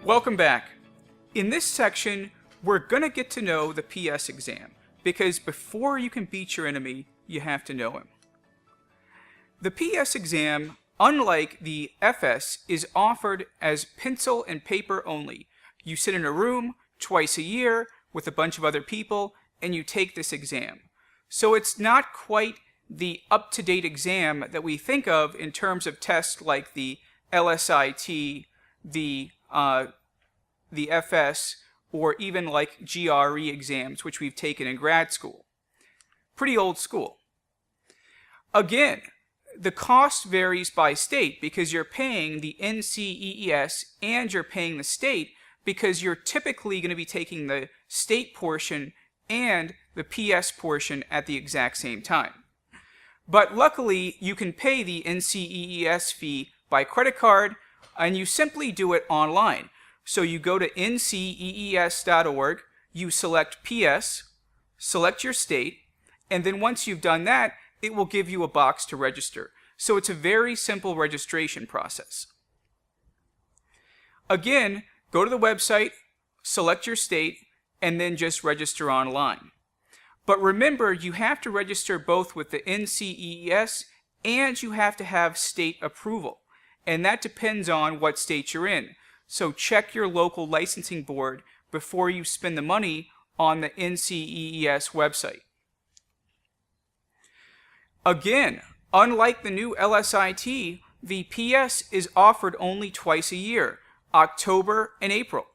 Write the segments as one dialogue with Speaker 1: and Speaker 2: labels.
Speaker 1: Welcome back. In this section, we're going to get to know the PS exam, because before you can beat your enemy, you have to know him. The PS exam, unlike the FS, is offered as pencil and paper only. You sit in a room twice a year with a bunch of other people, and you take this exam. So it's not quite the up-to-date exam that we think of in terms of tests like the LSIT, the FS, or even like GRE exams, which we've taken in grad school. Pretty old school. Again, the cost varies by state because you're paying the NCEES and you're paying the state because you're typically going to be taking the state portion and the PS portion at the exact same time. But luckily, you can pay the NCEES fee by credit card, and you simply do it online. So you go to ncees.org, you select PS, select your state, and then once you've done that, it will give you a box to register. So it's a very simple registration process. Again, go to the website, select your state, and then just register online. But remember, you have to register both with the NCEES and you have to have state approval. And that depends on what state you're in. So check your local licensing board before you spend the money on the NCEES website. Again, unlike the new LSIT, the PS is offered only twice a year, October and April.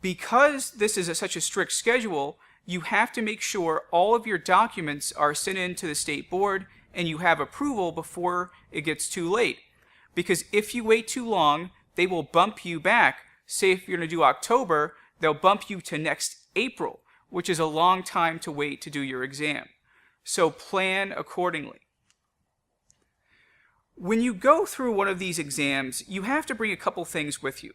Speaker 1: Because this is such a strict schedule, you have to make sure all of your documents are sent in to the state board and you have approval before it gets too late. Because if you wait too long, they will bump you back. Say if you're going to do October, they'll bump you to next April, which is a long time to wait to do your exam. So plan accordingly. When you go through one of these exams, you have to bring a couple things with you.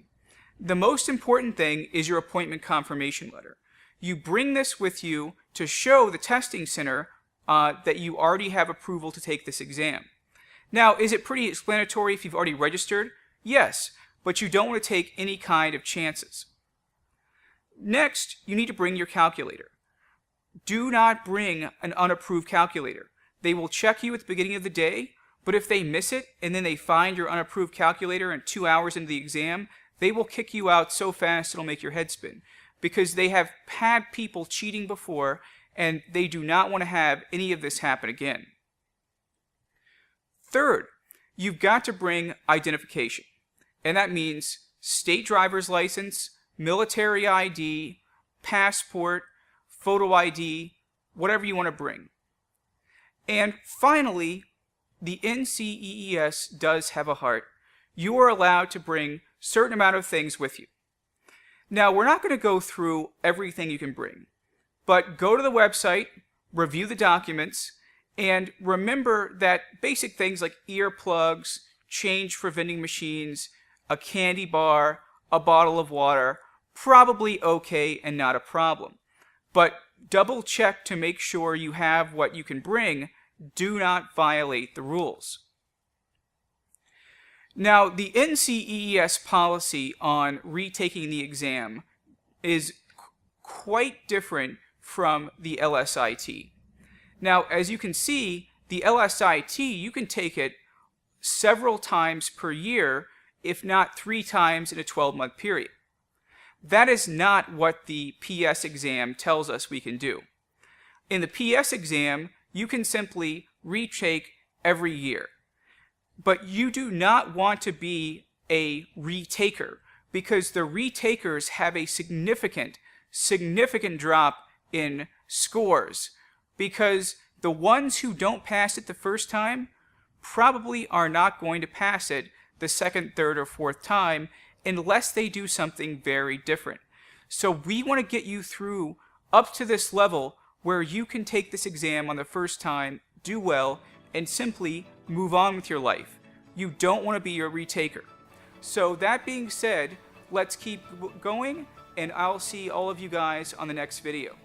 Speaker 1: The most important thing is your appointment confirmation letter. You bring this with you to show the testing center that you already have approval to take this exam. Now, is it pretty explanatory if you've already registered? Yes, but you don't want to take any kind of chances. Next, you need to bring your calculator. Do not bring an unapproved calculator. They will check you at the beginning of the day, but if they miss it and then they find your unapproved calculator and 2 hours into the exam, they will kick you out so fast it'll make your head spin. Because they have had people cheating before, and they do not want to have any of this happen again. Third, you've got to bring identification. And that means state driver's license, military ID, passport, photo ID, whatever you want to bring. And finally, the NCEES does have a heart. You are allowed to bring a certain amount of things with you. Now, we're not going to go through everything you can bring, but go to the website, review the documents, and remember that basic things like earplugs, change for vending machines, a candy bar, a bottle of water, probably okay and not a problem. But double check to make sure you have what you can bring. Do not violate the rules. Now, the NCEES policy on retaking the exam is quite different from the LSIT. Now, as you can see, the LSIT, you can take it several times per year, if not 3 times in a 12-month period. That is not what the PS exam tells us we can do. In the PS exam, you can simply retake every year. But you do not want to be a retaker because the retakers have a significant drop in scores because the ones who don't pass it the first time probably are not going to pass it the second, third, or fourth time unless they do something very different. So we want to get you through up to this level where you can take this exam on the first time, do well, and simply move on with your life. You don't want to be a retaker. So that being said, let's keep going, and I'll see all of you guys on the next video.